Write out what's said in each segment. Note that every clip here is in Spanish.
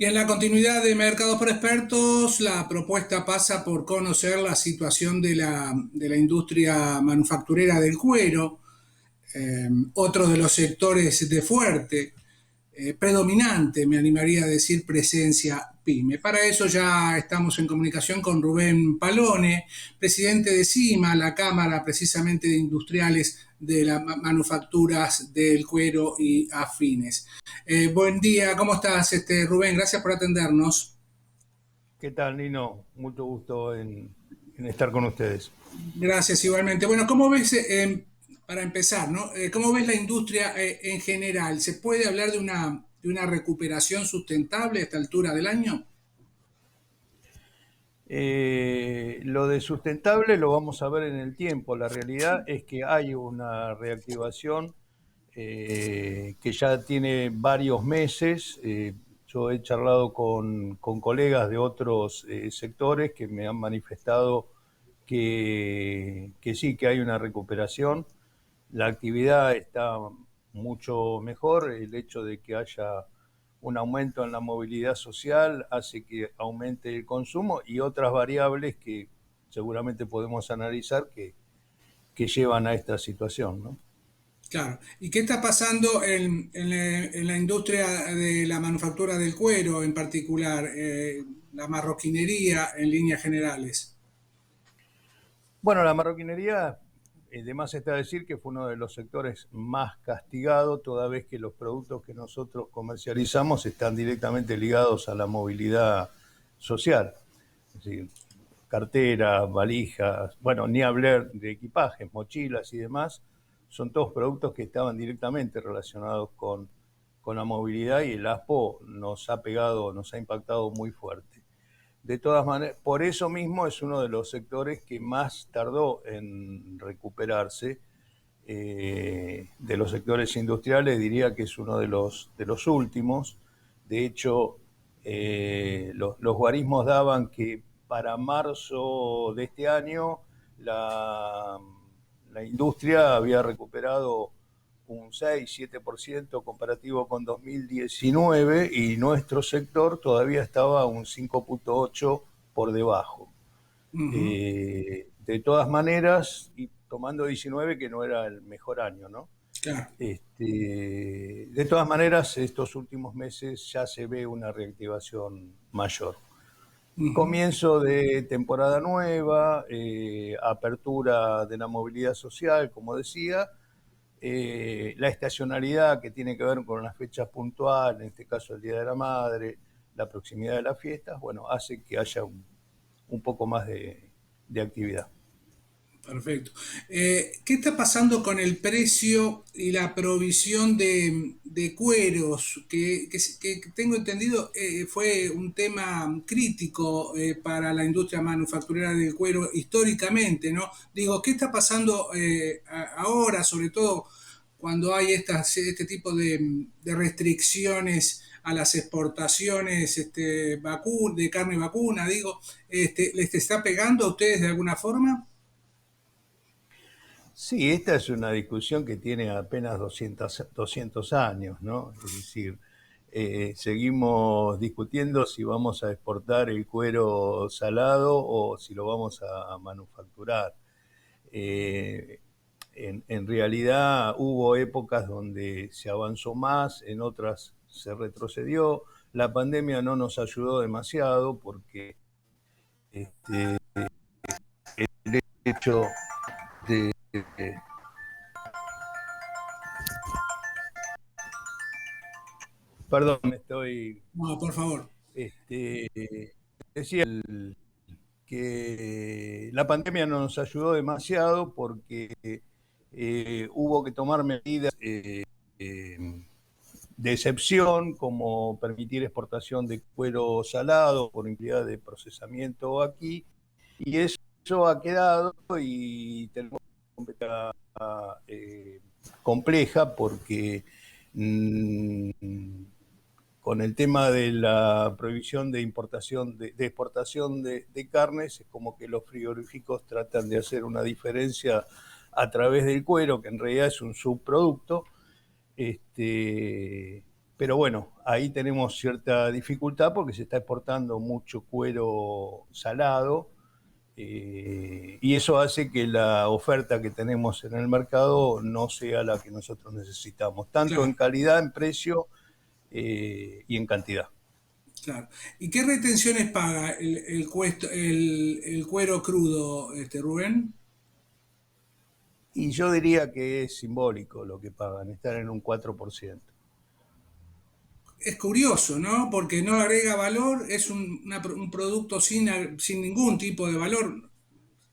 Y en la continuidad de Mercados por Expertos, la propuesta pasa por conocer la situación de la industria manufacturera del cuero, otro de los sectores de fuerte, predominante, me animaría a decir, presencia PYME. Para eso ya estamos en comunicación con Rubén Palone, presidente de CIMA, la Cámara precisamente de Industriales de las Manufacturas del Cuero y Afines. Buen día, ¿cómo estás, Rubén? Gracias por atendernos. ¿Qué tal, Nino? Mucho gusto en estar con ustedes. Gracias igualmente. Bueno, ¿cómo ves, para empezar, ¿no? ¿Cómo ves la industria en general? ¿Se puede hablar de una recuperación sustentable a esta altura del año? Lo de sustentable lo vamos a ver en el tiempo. La realidad es que hay una reactivación que ya tiene varios meses. Yo he charlado con colegas de otros sectores que me han manifestado que sí, que hay una recuperación. La actividad está mucho mejor. El hecho de que haya un aumento en la movilidad social hace que aumente el consumo y otras variables que seguramente podemos analizar que llevan a esta situación, ¿no? Claro. ¿Y qué está pasando en la industria de la manufactura del cuero en particular, la marroquinería en líneas generales? Bueno, la marroquinería, de más está decir que fue uno de los sectores más castigados, toda vez que los productos que nosotros comercializamos están directamente ligados a la movilidad social. Es decir, carteras, valijas, bueno, ni hablar de equipajes, mochilas y demás, son todos productos que estaban directamente relacionados con la movilidad y el ASPO nos ha pegado, nos ha impactado muy fuerte. De todas maneras, por eso mismo es uno de los sectores que más tardó en recuperarse. De los sectores industriales diría que es uno de los últimos. De hecho, los guarismos daban que para marzo de este año la, la industria había recuperado un 6-7% comparativo con 2019 y nuestro sector todavía estaba un 5,8% por debajo. Ujú. De todas maneras, y tomando 19 que no era el mejor año, ¿no? Claro. De todas maneras, estos últimos meses ya se ve una reactivación mayor. Ujú. Comienzo de temporada nueva, apertura de la movilidad social, como decía, la estacionalidad que tiene que ver con las fechas puntuales, en este caso el Día de la Madre, la proximidad de las fiestas, bueno, hace que haya un poco más de actividad. Perfecto. ¿Qué está pasando con el precio y la provisión de cueros? Que tengo entendido fue un tema crítico para la industria manufacturera del cuero históricamente, ¿no? Digo, ¿qué está pasando ahora, sobre todo cuando hay este tipo de restricciones a las exportaciones de carne vacuna? Digo, ¿les está pegando a ustedes de alguna forma? Sí, esta es una discusión que tiene apenas 200 años, ¿no? Es decir, seguimos discutiendo si vamos a exportar el cuero salado o si lo vamos a manufacturar. Eh, en realidad hubo épocas donde se avanzó más, en otras se retrocedió. La pandemia no nos ayudó demasiado porque este, el hecho de, perdón, me estoy, No, por favor. este, decía que la pandemia no nos ayudó demasiado porque hubo que tomar medidas eh, de excepción, como permitir exportación de cuero salado por impunidad de procesamiento aquí, y eso ha quedado y tenemos una compleja, compleja porque mmm, con el tema de la prohibición de importación, de exportación de carnes, es como que los frigoríficos tratan de hacer una diferencia a través del cuero, que en realidad es un subproducto, este, Pero bueno, ahí tenemos cierta dificultad porque se está exportando mucho cuero salado, y eso hace que la oferta que tenemos en el mercado no sea la que nosotros necesitamos, tanto en Claro, calidad, en precio, y en cantidad. claro. ¿Y qué retenciones paga el cuero crudo, Rubén? Y yo diría que es simbólico lo que pagan, estar en un 4%. Es curioso, ¿no? Porque no agrega valor, es un producto sin ningún tipo de valor,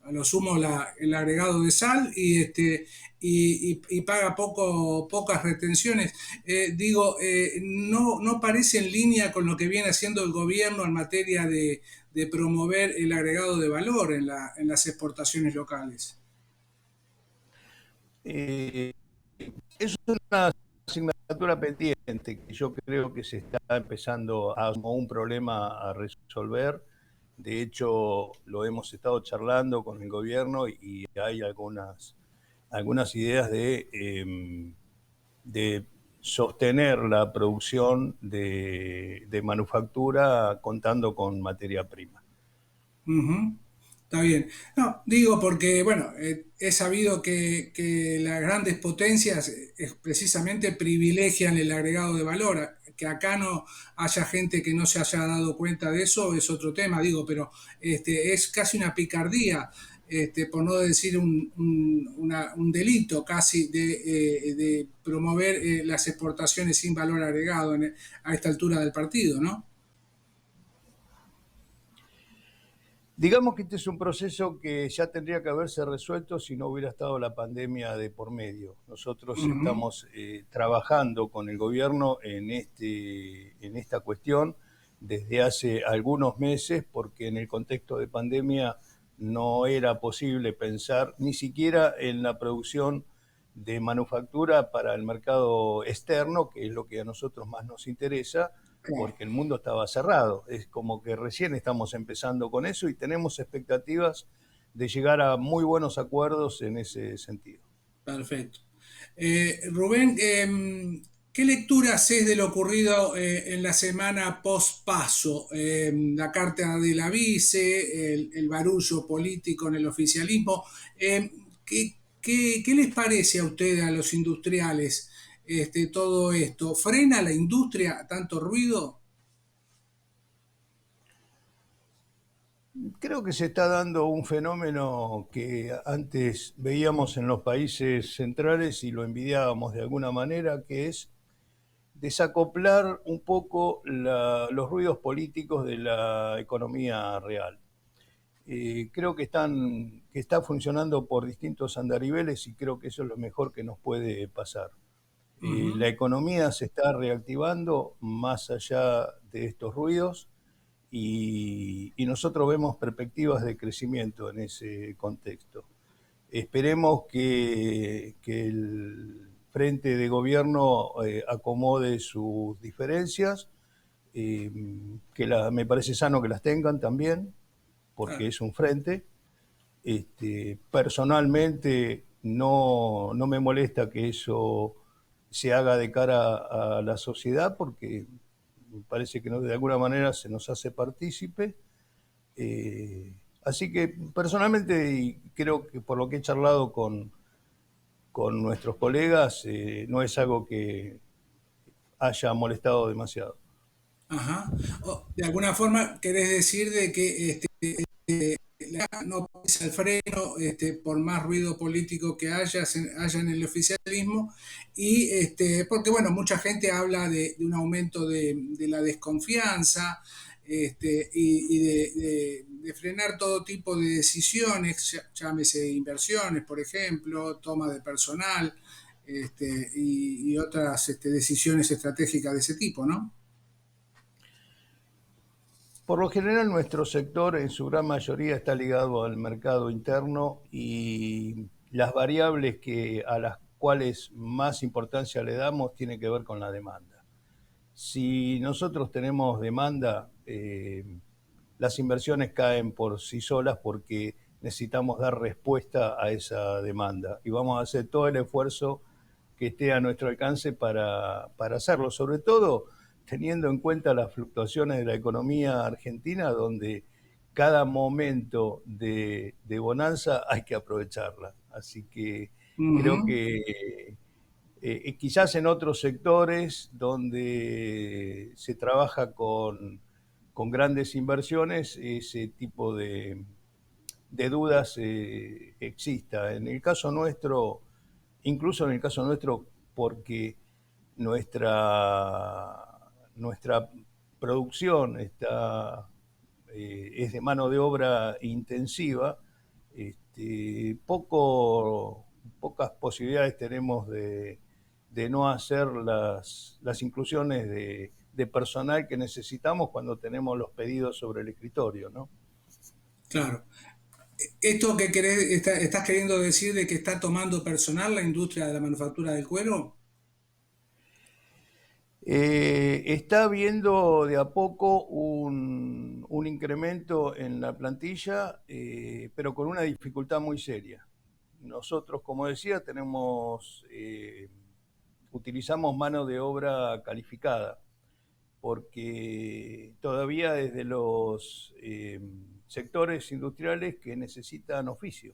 a lo sumo el agregado de sal y paga pocas retenciones. No parece en línea con lo que viene haciendo el gobierno en materia de promover el agregado de valor en las exportaciones locales. Eh, es una asignatura pendiente que yo creo que se está empezando a como un problema a resolver. De hecho, lo hemos estado charlando con el gobierno y hay algunas ideas de sostener la producción de manufactura contando con materia prima. Ujú. Está bien. No, digo porque, bueno, es sabido que las grandes potencias precisamente privilegian el agregado de valor. Que acá no haya gente que no se haya dado cuenta de eso es otro tema, digo, pero es casi una picardía, por no decir un delito casi de promover las exportaciones sin valor agregado a esta altura del partido, ¿no? Digamos que este es un proceso que ya tendría que haberse resuelto si no hubiera estado la pandemia de por medio. Nosotros Ujú. estamos trabajando con el gobierno en esta cuestión desde hace algunos meses porque en el contexto de pandemia no era posible pensar ni siquiera en la producción de manufactura para el mercado externo, que es lo que a nosotros más nos interesa, Claro. porque el mundo estaba cerrado. Es como que recién estamos empezando con eso y tenemos expectativas de llegar a muy buenos acuerdos en ese sentido. Perfecto. Rubén, ¿qué lectura haces de lo ocurrido en la semana post-paso? La carta de la vice, el barullo político en el oficialismo. ¿Qué les parece a ustedes, a los industriales, todo esto? ¿Frena la industria tanto ruido? Creo que se está dando un fenómeno que antes veíamos en los países centrales y lo envidiábamos de alguna manera, que es desacoplar un poco los ruidos políticos de la economía real. Creo que está funcionando por distintos andariveles y creo que eso es lo mejor que nos puede pasar. Ujú. La economía se está reactivando más allá de estos ruidos y nosotros vemos perspectivas de crecimiento en ese contexto. Esperemos que el frente de gobierno acomode sus diferencias, eh, me parece sano que las tengan también, porque Claro. es un frente. Personalmente no me molesta que eso se haga de cara a la sociedad porque me parece que de alguna manera se nos hace partícipe. Así que personalmente, y creo que por lo que he charlado con nuestros colegas, no es algo que haya molestado demasiado. Ajá. De alguna forma, querés decir de que no pisa el freno, por más ruido político que haya en el oficialismo, y porque bueno, mucha gente habla de un aumento de la desconfianza y de frenar todo tipo de decisiones, llámese inversiones, por ejemplo, toma de personal y otras decisiones estratégicas de ese tipo, ¿no? Por lo general, nuestro sector en su gran mayoría está ligado al mercado interno y las variables a las cuales más importancia le damos tienen que ver con la demanda. Si nosotros tenemos demanda, las inversiones caen por sí solas porque necesitamos dar respuesta a esa demanda y vamos a hacer todo el esfuerzo que esté a nuestro alcance para hacerlo, sobre todo teniendo en cuenta las fluctuaciones de la economía argentina, donde cada momento de bonanza hay que aprovecharla. Así que creo Ujú. que quizás en otros sectores donde se trabaja con grandes inversiones, ese tipo de dudas exista. En el caso nuestro, incluso en el caso nuestro, porque nuestra producción es de mano de obra intensiva, pocas posibilidades tenemos de no hacer las inclusiones de personal que necesitamos cuando tenemos los pedidos sobre el escritorio, ¿no? Claro. ¿Esto que estás queriendo decir de que está tomando personal la industria de la manufactura del cuero? Está habiendo de a poco un incremento en la plantilla, pero con una dificultad muy seria. Nosotros, como decía, utilizamos mano de obra calificada, porque todavía desde los sectores industriales que necesitan oficio.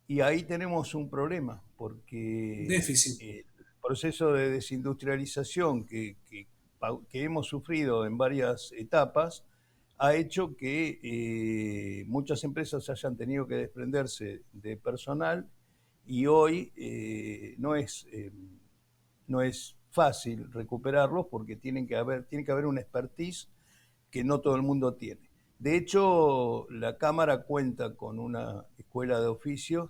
Y ahí tenemos un problema, porque Déficit. el proceso de desindustrialización que hemos sufrido en varias etapas ha hecho que muchas empresas hayan tenido que desprenderse de personal y hoy no es fácil recuperarlos porque tiene que haber una expertise que no todo el mundo tiene. De hecho, la Cámara cuenta con una escuela de oficios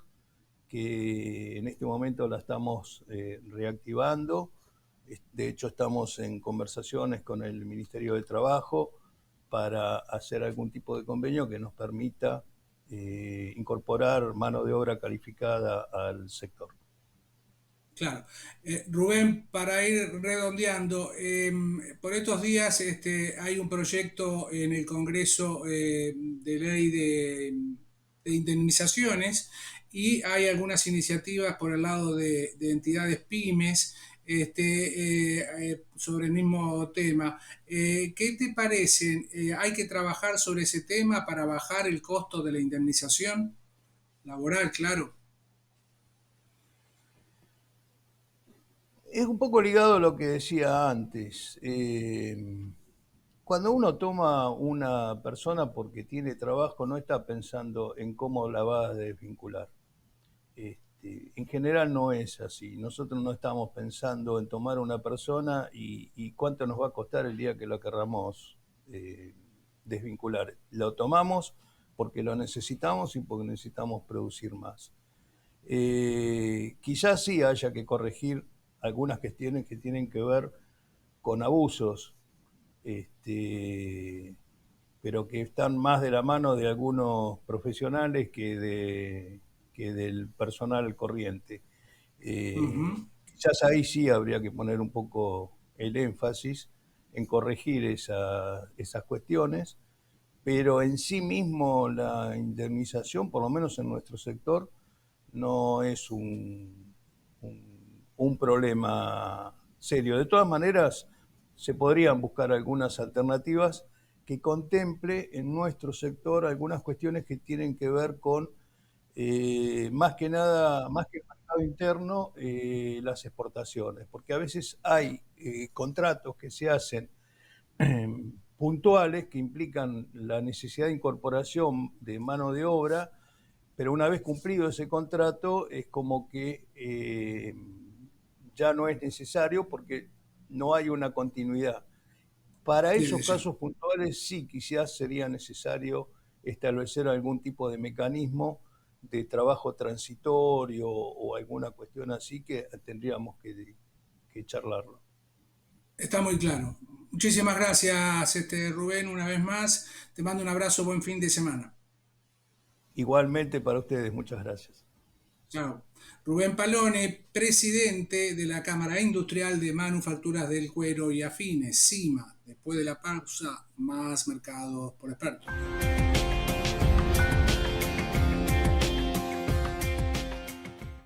que en este momento la estamos reactivando. De hecho, estamos en conversaciones con el Ministerio de Trabajo para hacer algún tipo de convenio que nos permita incorporar mano de obra calificada al sector. Claro. Rubén, para ir redondeando, por estos días hay un proyecto en el Congreso de ley de indemnizaciones y hay algunas iniciativas por el lado de entidades pymes sobre el mismo tema. ¿Qué te parece? ¿Hay que trabajar sobre ese tema para bajar el costo de la indemnización laboral, claro? Es un poco ligado a lo que decía antes. Cuando uno toma una persona porque tiene trabajo, no está pensando en cómo la va a desvincular. En general no es así. Nosotros no estamos pensando en tomar una persona y cuánto nos va a costar el día que lo querramos desvincular. Lo tomamos porque lo necesitamos y porque necesitamos producir más. Quizás sí haya que corregir algunas cuestiones que tienen que ver con abusos, este, pero que están más de la mano de algunos profesionales que del personal corriente. Ujú. Quizás ahí sí habría que poner un poco el énfasis en corregir esas cuestiones, pero en sí mismo la indemnización, por lo menos en nuestro sector, no es un problema serio. De todas maneras, se podrían buscar algunas alternativas que contemple en nuestro sector algunas cuestiones que tienen que ver con, más que nada, más que el mercado interno, las exportaciones, porque a veces hay contratos que se hacen puntuales que implican la necesidad de incorporación de mano de obra, pero una vez cumplido ese contrato es como que ya no es necesario porque no hay una continuidad. Para Desde esos ya. casos puntuales sí quizás sería necesario establecer algún tipo de mecanismo de trabajo transitorio o alguna cuestión así que tendríamos que charlarlo. Está muy claro. Muchísimas gracias, Rubén, una vez más. Te mando un abrazo, buen fin de semana. Igualmente para ustedes, muchas gracias. Chao. Rubén Palone, presidente de la Cámara Industrial de Manufacturas del Cuero y Afines, CIMA. Después de la pausa, más mercados por expertos.